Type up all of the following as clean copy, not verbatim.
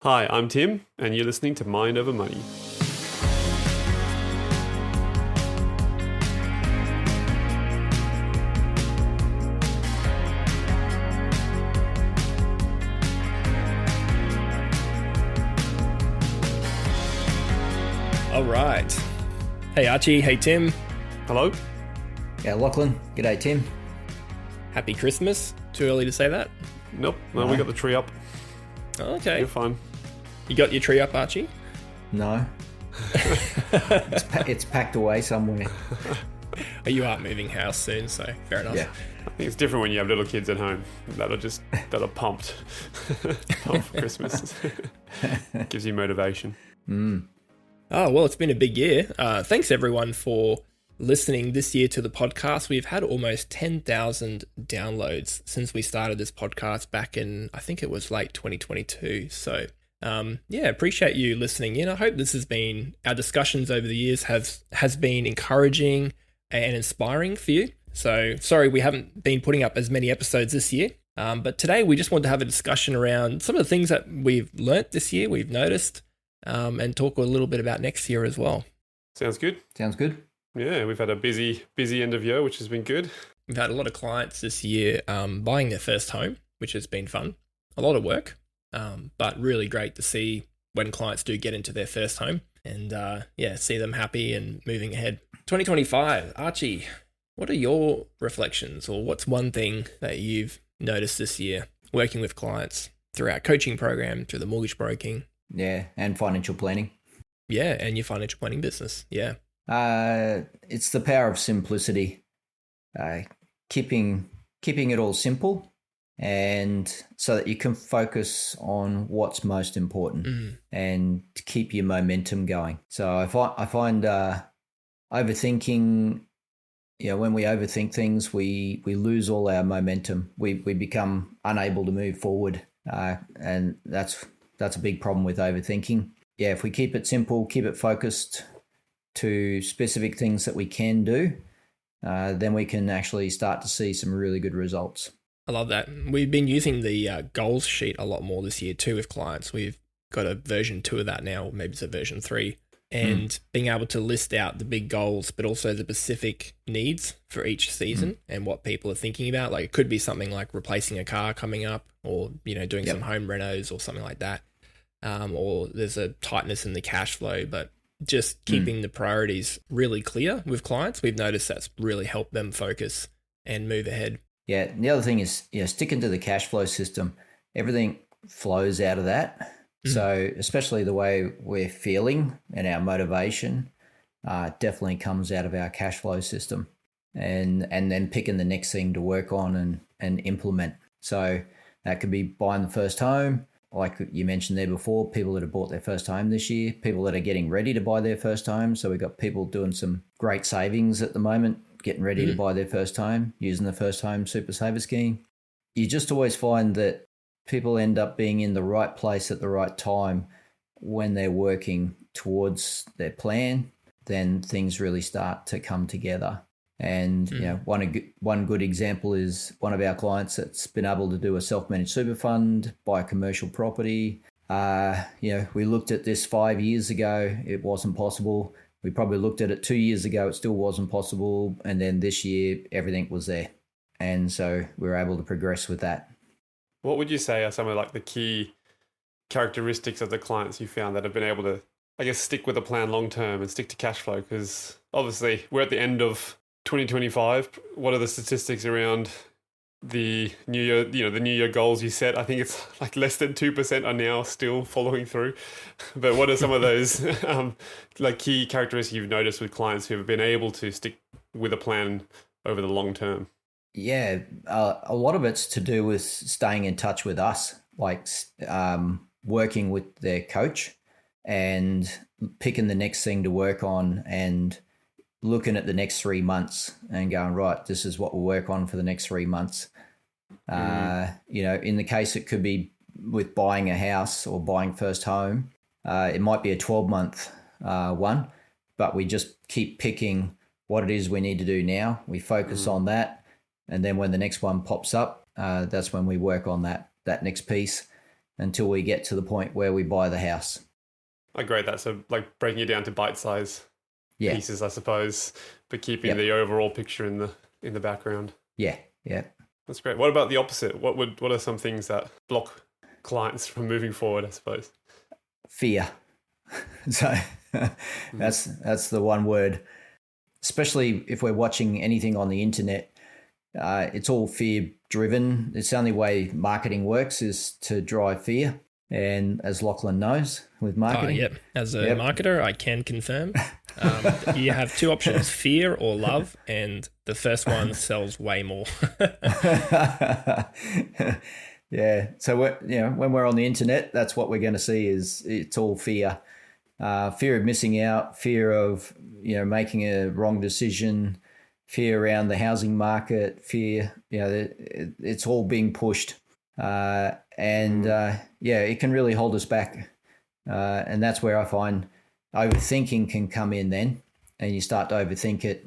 Hi, I'm Tim, and you're listening to Mind Over Money. All right. Hey, Archie. Hey, Tim. Hello? Yeah, Lachlan. G'day, Tim. Happy Christmas. Too early to say that? Nope, no, we got the tree up. Okay. You're fine. You got your tree up, Archie? No. It's packed away somewhere. You are moving house soon, so fair enough. Yeah. I think it's different when you have little kids at home that are pumped. Pumped for Christmas. Gives you motivation. Oh, well, it's been a big year. Thanks, everyone, for listening this year to the podcast. We've had almost 10,000 downloads since we started this podcast back in, I think it was late 2022. So, appreciate you listening in. I hope this has been, our discussions over the years has been encouraging and inspiring for you. So, sorry we haven't been putting up as many episodes this year. But today we just wanted to have a discussion around some of the things that we've learnt this year, we've noticed, and talk a little bit about next year as well. Sounds good. Sounds good. Yeah, we've had a busy end of year, which has been good. We've had a lot of clients this year buying their first home, which has been fun. A lot of work, but really great to see when clients do get into their first home and, see them happy and moving ahead. 2025, Archie, what are your reflections, or what's one thing that you've noticed this year working with clients through our coaching program, through the mortgage broking? Yeah, and financial planning. Yeah, and your financial planning business. Yeah. It's the power of simplicity. Keeping it all simple, and so that you can focus on what's most important and to keep your momentum going. So I find overthinking, when we overthink things, we lose all our momentum. We become unable to move forward, and that's a big problem with overthinking. Yeah, if we keep it simple, keep it focused to specific things that we can do, then we can actually start to see some really good results. I love that. We've been using the goals sheet a lot more this year too with clients. We've got a version 2 of that now, maybe it's a version 3, and being able to list out the big goals, but also the specific needs for each season and what people are thinking about. Like it could be something like replacing a car coming up, or, doing some home renos or something like that. Or there's a tightness in the cash flow, but just keeping the priorities really clear with clients, we've noticed that's really helped them focus and move ahead. Yeah, and the other thing is, sticking to the cash flow system. Everything flows out of that. So especially the way we're feeling and our motivation definitely comes out of our cash flow system, and then picking the next thing to work on and implement. So that could be buying the first home, like you mentioned there before, people that have bought their first home this year, people that are getting ready to buy their first home. So we've got people doing some great savings at the moment, getting ready to buy their first home, using the first home super saver scheme. You just always find that people end up being in the right place at the right time when they're working towards their plan. Then things really start to come together. And one good example is one of our clients that's been able to do a self-managed super fund, buy a commercial property. We looked at this 5 years ago, it wasn't possible. We probably looked at it 2 years ago, it still wasn't possible. And then this year, everything was there. And so we were able to progress with that. What would you say are some of the key characteristics of the clients you found that have been able to, stick with a plan long term and stick to cash flow? Because obviously we're at the end of 2025. What are the statistics around the new year, the new year goals you set? I think it's less than 2% are now still following through. But what are some of those key characteristics you've noticed with clients who have been able to stick with a plan over the long term? Yeah, a lot of it's to do with staying in touch with us, working with their coach and picking the next thing to work on and looking at the next 3 months and going, right, this is what we'll work on for the next 3 months. In the case, it could be with buying a house or buying first home. It might be a 12-month one, but we just keep picking what it is we need to do now. We focus on that. And then when the next one pops up, that's when we work on that next piece. until we get to the point where we buy the house. Great. That's like breaking it down to bite-size pieces, I suppose, but keeping the overall picture in the background. Yeah. That's great. What about the opposite? What are some things that block clients from moving forward, I suppose? Fear. So that's the one word. Especially if we're watching anything on the internet, it's all fear driven. It's the only way marketing works is to drive fear. And as Lachlan knows with marketing. As a marketer, I can confirm. You have two options, fear or love, and the first one sells way more. Yeah. So when we're on the internet, that's what we're going to see is it's all fear. Fear of missing out, fear of making a wrong decision, fear around the housing market, fear, it's all being pushed. It can really hold us back. And that's where I find overthinking can come in then, and you start to overthink it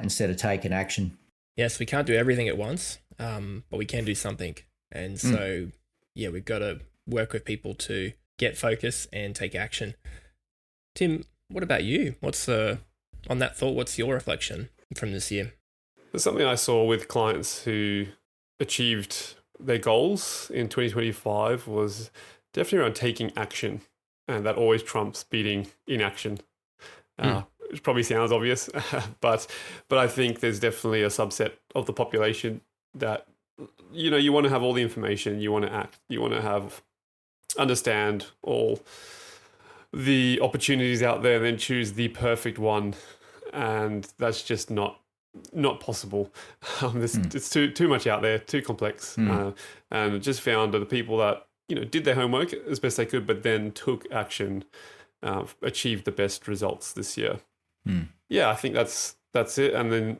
instead of taking action. Yes, we can't do everything at once, but we can do something. And so, we've got to work with people to get focus and take action. Tim, what about you? On that thought, what's your reflection from this year? There's something I saw with clients who achieved their goals in 2025 was definitely around taking action, and that always trumps beating inaction. It probably sounds obvious, but I think there's definitely a subset of the population that you want to have all the information, you want to act, you want to understand all the opportunities out there, and then choose the perfect one, and that's just not possible. It's too much out there, too complex, and just found that the people that did their homework as best they could, but then took action, achieved the best results this year. Yeah, I think that's it. And then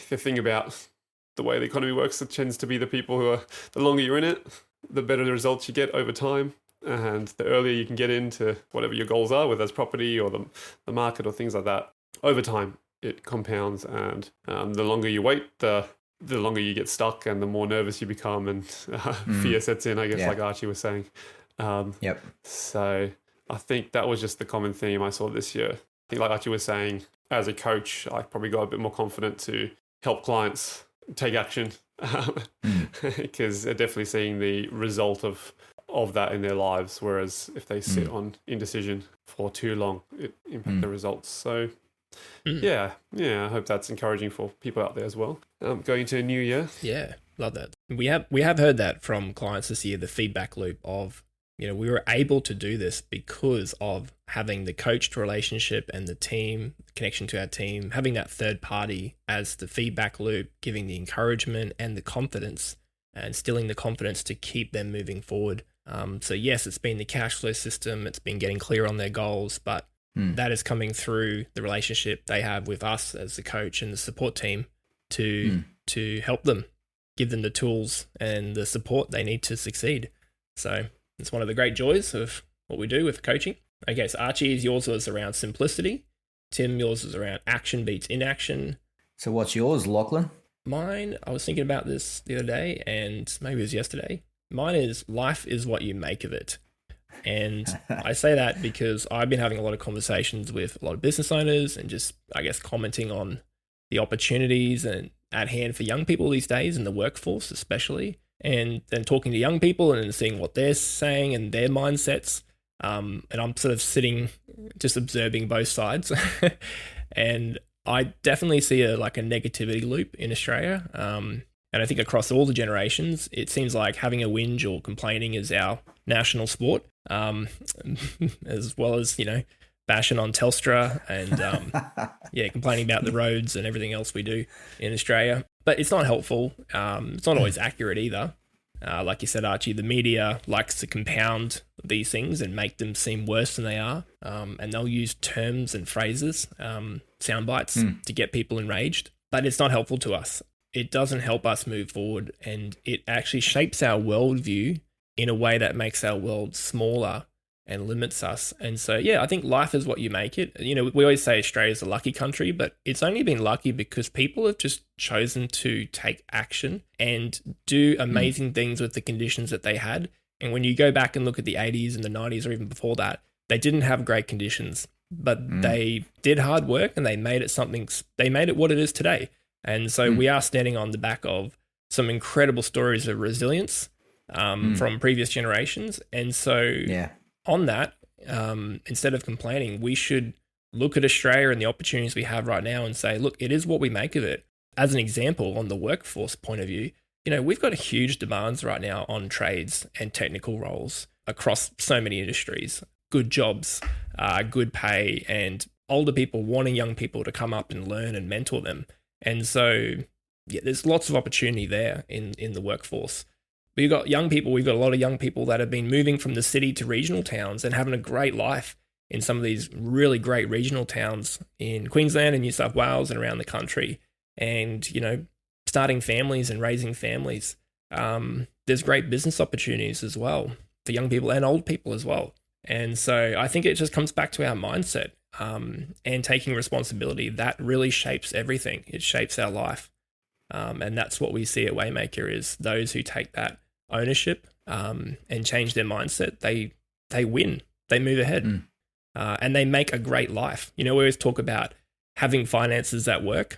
the thing about the way the economy works, it tends to be the people who are, the longer you're in it, the better the results you get over time. And the earlier you can get into whatever your goals are, whether it's property or the market or things like that, over time it compounds. And the longer you wait, the longer you get stuck and the more nervous you become, and fear sets in, I guess, like Archie was saying. So I think that was just the common theme I saw this year. I think like Archie was saying, as a coach, I probably got a bit more confident to help clients take action because they're definitely seeing the result of that in their lives, whereas if they sit on indecision for too long, it impacts the results. So I hope that's encouraging for people out there as well. Going into a new year. Yeah, love that. We have heard that from clients this year, the feedback loop of, we were able to do this because of having the coached relationship and the team, connection to our team, having that third party as the feedback loop, giving the encouragement and the confidence and instilling the confidence to keep them moving forward. So yes, it's been the cash flow system, it's been getting clear on their goals, but that is coming through the relationship they have with us as the coach and the support team to help them, give them the tools and the support they need to succeed. So it's one of the great joys of what we do with coaching. Okay, so Archie, yours was around simplicity. Tim, yours was around action beats inaction. So what's yours, Lachlan? Mine, I was thinking about this the other day, and maybe it was yesterday. Mine is life is what you make of it. And I say that because I've been having a lot of conversations with a lot of business owners and just, I guess, commenting on the opportunities and at hand for young people these days in the workforce especially, and then talking to young people and seeing what they're saying and their mindsets. And I'm sort of sitting just observing both sides. And I definitely see a negativity loop in Australia. And I think across all the generations, it seems like having a whinge or complaining is our national sport, as well as, bashing on Telstra and, complaining about the roads and everything else we do in Australia. But it's not helpful. It's not always accurate either. Like you said, Archie, the media likes to compound these things and make them seem worse than they are. And they'll use terms and phrases, sound bites to get people enraged. But it's not helpful to us. It doesn't help us move forward, and it actually shapes our worldview in a way that makes our world smaller and limits us. And so, I think life is what you make it. We always say Australia's a lucky country, but it's only been lucky because people have just chosen to take action and do amazing things with the conditions that they had And when you go back and look at the 80s and the 90s or even before that, they didn't have great conditions, but they did hard work and they made it what it is today. And so we are standing on the back of some incredible stories of resilience from previous generations. And so on that, instead of complaining, we should look at Australia and the opportunities we have right now and say, look, it is what we make of it. As an example, on the workforce point of view, we've got huge demands right now on trades and technical roles across so many industries, good jobs, good pay, and older people wanting young people to come up and learn and mentor them. And so, there's lots of opportunity there in the workforce. We've got young people. We've got a lot of young people that have been moving from the city to regional towns and having a great life in some of these really great regional towns in Queensland and New South Wales and around the country. And, starting families and raising families. There's great business opportunities as well for young people and old people as well. And so I think it just comes back to our mindset and taking responsibility. That really shapes everything. It shapes our life. And that's what we see at Waymaker is those who take that ownership and change their mindset, they win, they move ahead and they make a great life. We always talk about having finances that work.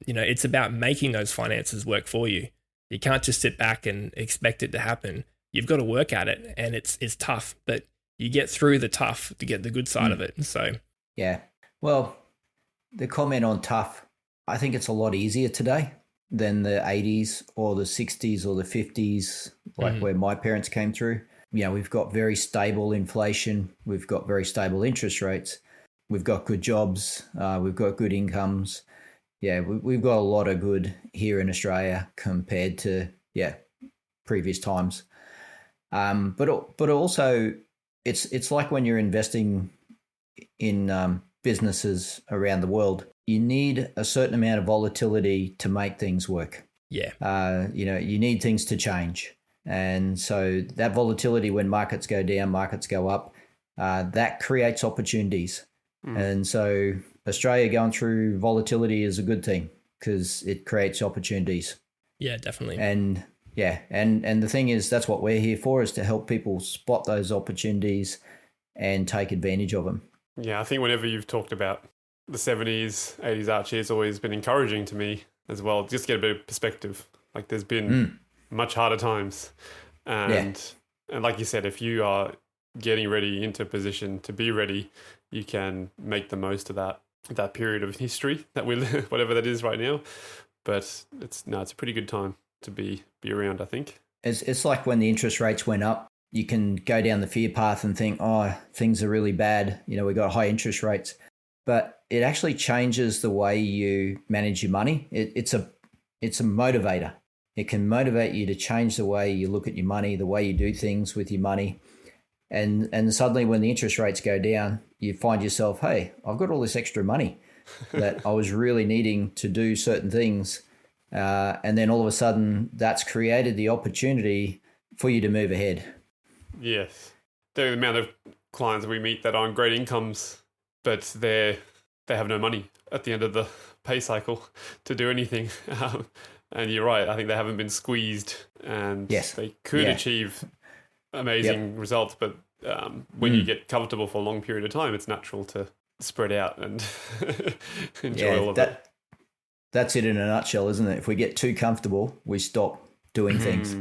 It's about making those finances work for you. You can't just sit back and expect it to happen. You've got to work at it, and it's tough, but you get through the tough to get the good side of it. So, yeah. Well, the comment on tough, I think it's a lot easier today than the 80s or the 60s or the 50s, like where my parents came through. We've got very stable inflation. We've got very stable interest rates. We've got good jobs. We've got good incomes. Yeah, we've got a lot of good here in Australia compared to, previous times. But also, it's like when you're investing in businesses around the world, you need a certain amount of volatility to make things work. Yeah. You need things to change. And so that volatility, when markets go down, markets go up, that creates opportunities. And so Australia going through volatility is a good thing because it creates opportunities. Yeah, definitely. And the thing is, that's what we're here for, is to help people spot those opportunities and take advantage of them. Yeah, I think whenever you've talked about the 70s, 80s Archie, it's always been encouraging to me as well, just to get a bit of perspective. Like there's been much harder times. And like you said, if you are getting ready into position to be ready, you can make the most of that period of history that we live, whatever that is right now. But it's a pretty good time to be around, I think. It's like when the interest rates went up, you can go down the fear path and think, oh, things are really bad. We got high interest rates. But it actually changes the way you manage your money. It's a motivator. It can motivate you to change the way you look at your money, the way you do things with your money. And suddenly when the interest rates go down, you find yourself, hey, I've got all this extra money that I was really needing to do certain things. And then all of a sudden that's created the opportunity for you to move ahead. Yes. The amount of clients we meet that are on great incomes, but they have no money at the end of the pay cycle to do anything. And you're right. I think they haven't been squeezed and they could achieve amazing results. But when you get comfortable for a long period of time, it's natural to spread out and enjoy all of it. That's it in a nutshell, isn't it? If we get too comfortable, we stop doing things.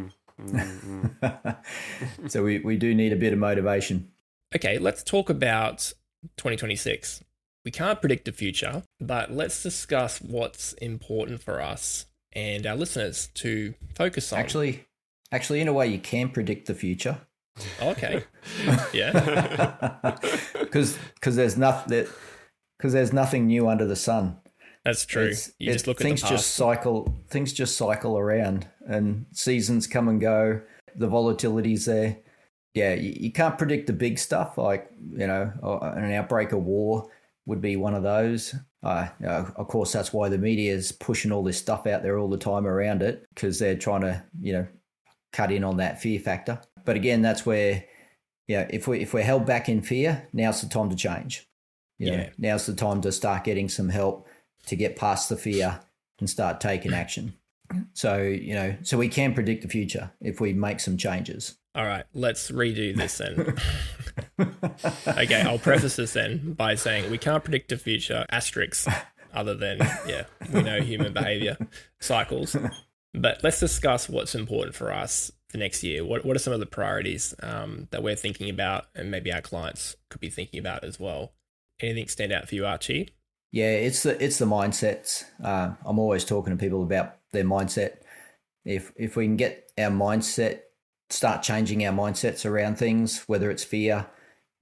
So we do need a bit of motivation. Okay, let's talk about 2026. We can't predict the future, but let's discuss what's important for us and our listeners to focus on. Actually, in a way, you can predict the future. Okay. Yeah. Because there's nothing new under the sun. That's true. You just look at the past. Things just cycle around, and seasons come and go. The volatility's there. Yeah, you can't predict the big stuff, like an outbreak of war would be one of those. Of course, that's why the media is pushing all this stuff out there all the time around it, because they're trying to cut in on that fear factor. But again, that's where if we're held back in fear, now's the time to change. Now's the time to start getting some help to get past the fear and start taking action. So we can predict the future if we make some changes. All right, let's redo this then. Okay, I'll preface this then by saying we can't predict the future, asterisks, other than, we know human behavior cycles. But let's discuss what's important for us for next year. What are some of the priorities that we're thinking about and maybe our clients could be thinking about as well? Anything stand out for you, Archie? Yeah, it's the mindsets. I'm always talking to people about their mindset. If we can get our mindset, start changing our mindsets around things, whether it's fear,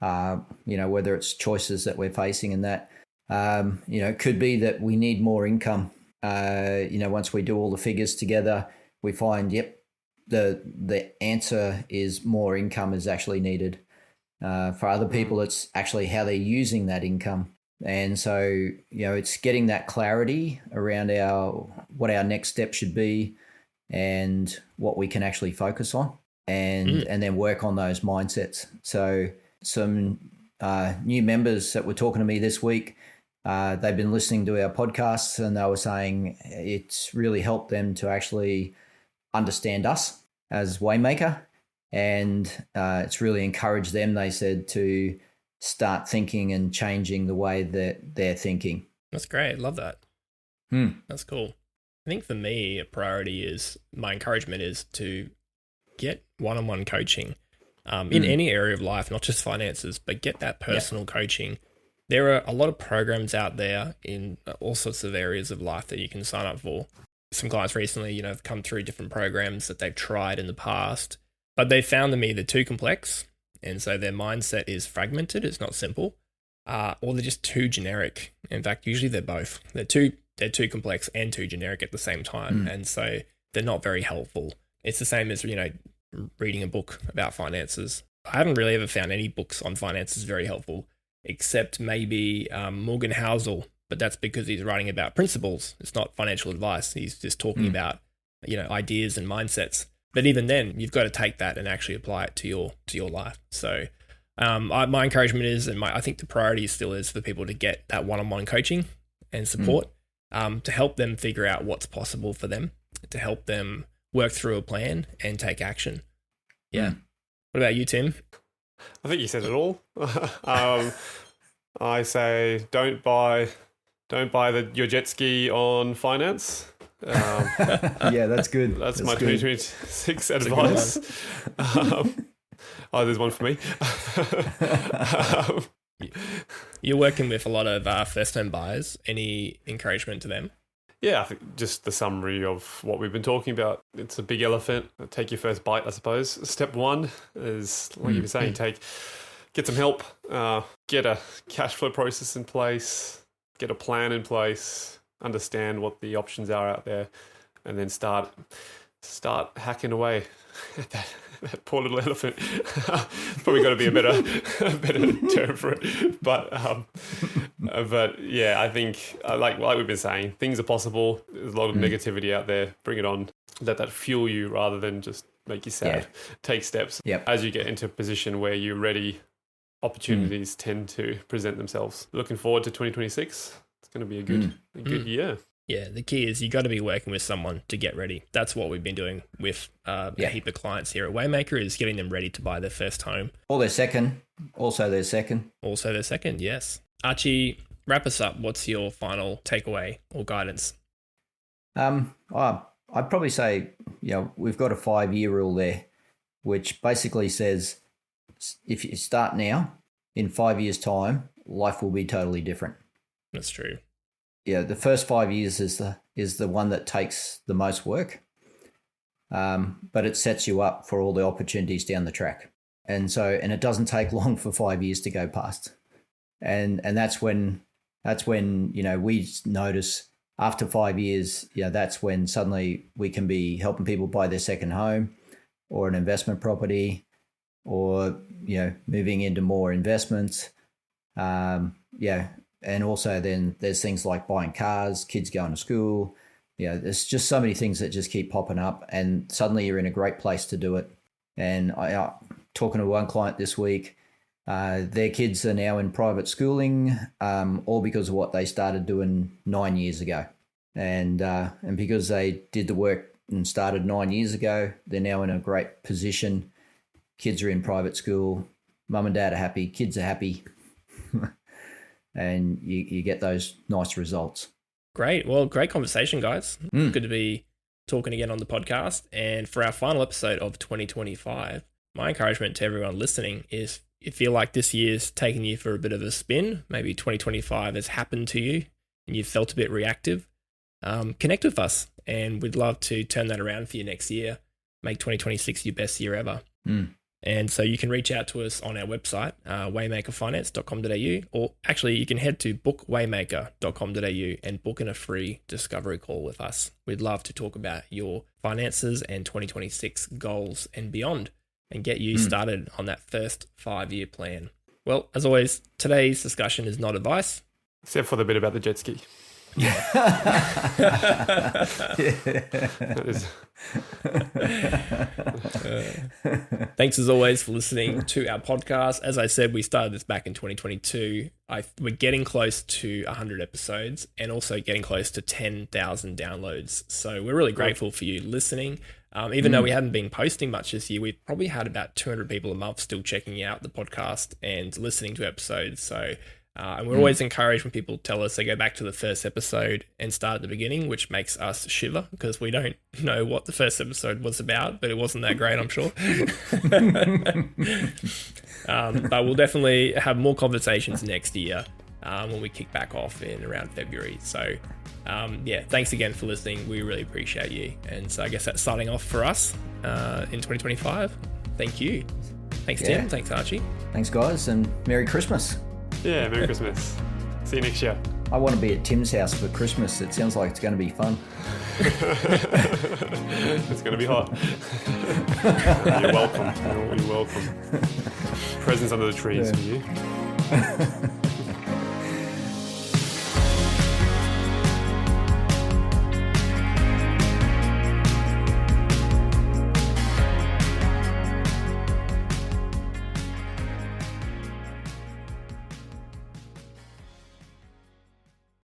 whether it's choices that we're facing and that, it could be that we need more income. Once we do all the figures together, we find, the answer is more income is actually needed. For other people, it's actually how they're using that income. And so, it's getting that clarity around what our next step should be and what we can actually focus on and then work on those mindsets. So some new members that were talking to me this week, they've been listening to our podcasts and they were saying it's really helped them to actually understand us as Waymaker. And it's really encouraged them, they said, to start thinking and changing the way that they're thinking. That's great. Love that. That's cool. I think for me, a priority is, my encouragement is to get one-on-one coaching in any area of life, not just finances, but get that personal coaching. There are a lot of programs out there in all sorts of areas of life that you can sign up for. Some clients recently, have come through different programs that they've tried in the past, but they found them either too complex, and so their mindset is fragmented, it's not simple, or they're just too generic. In fact, usually they're both. They're too complex and too generic at the same time, and so they're not very helpful. It's the same as, reading a book about finances. I haven't really ever found any books on finances very helpful, except maybe Morgan Housel, but that's because he's writing about principles. It's not financial advice. He's just talking about, ideas and mindsets. But even then, you've got to take that and actually apply it to your life. So my encouragement is, and I think the priority still is for people to get that one-on-one coaching and support to help them figure out what's possible for them, to help them work through a plan and take action. Yeah. What about you, Tim? I think you said it all. I say don't buy your jet ski on finance. Yeah, that's good. That's my 2026 advice. There's one for me. You're working with a lot of first-time buyers. Any encouragement to them? Yeah, I think just the summary of what we've been talking about. It's a big elephant. Take your first bite, I suppose. Step one is, like you were saying, get some help, get a cash flow process in place, get a plan in place, understand what the options are out there, and then start hacking away at that poor little elephant. Probably got to be a better term for it. But yeah, I think like we've been saying, things are possible. There's a lot of negativity out there. Bring it on. Let that fuel you rather than just make you sad. Yeah. Take steps. Yep. As you get into a position where you're ready, opportunities tend to present themselves. Looking forward to 2026. It's going to be a good year. Yeah, the key is you got to be working with someone to get ready. That's what we've been doing with a heap of clients here at Waymaker, is getting them ready to buy their first home. Or their second. Also their second. Also their second, yes. Archie, wrap us up. What's your final takeaway or guidance? I'd probably say, we've got a 5-year rule there, which basically says if you start now, in 5 years' time, life will be totally different. That's true. Yeah, the first 5 years is the one that takes the most work, but it sets you up for all the opportunities down the track. And it doesn't take long for 5 years to go past. And that's when we notice after 5 years, that's when suddenly we can be helping people buy their second home or an investment property, or moving into more investments. And also then there's things like buying cars, kids going to school. There's just so many things that just keep popping up, and suddenly you're in a great place to do it. And I talking to one client this week, their kids are now in private schooling, all because of what they started doing 9 years ago. And because they did the work and started 9 years ago, they're now in a great position kids are in private school, mum and dad are happy, kids are happy, and you get those nice results. Great. Well, great conversation, guys. Good to be talking again on the podcast. And for our final episode of 2025, my encouragement to everyone listening is, if you feel like this year's taken you for a bit of a spin, maybe 2025 has happened to you and you've felt a bit reactive, connect with us, and we'd love to turn that around for you next year, make 2026 your best year ever. And so you can reach out to us on our website, waymakerfinance.com.au, or actually you can head to bookwaymaker.com.au and book in a free discovery call with us. We'd love to talk about your finances and 2026 goals and beyond, and get you started on that first 5-year plan. Well, as always, today's discussion is not advice. Except for the bit about the jet ski. Thanks as always for listening to our podcast. As I said, we started this back in 2022. We're getting close to 100 episodes and also getting close to 10,000 downloads. So we're really grateful for you listening. Even though we haven't been posting much this year, we've probably had about 200 people a month still checking out the podcast and listening to episodes. So and we're always encouraged when people tell us they go back to the first episode and start at the beginning, which makes us shiver because we don't know what the first episode was about, but it wasn't that great, I'm sure. But we'll definitely have more conversations next year when we kick back off in around February. So thanks again for listening. We really appreciate you. And so I guess that's starting off for us in 2025. Thank you. Thanks, Tim. Thanks, Archie. Thanks, guys, and Merry Christmas. Yeah, Merry Christmas. See you next year. I want to be at Tim's house for Christmas. It sounds like it's going to be fun. It's going to be hot. You're welcome. You're welcome. Presents under the trees for you.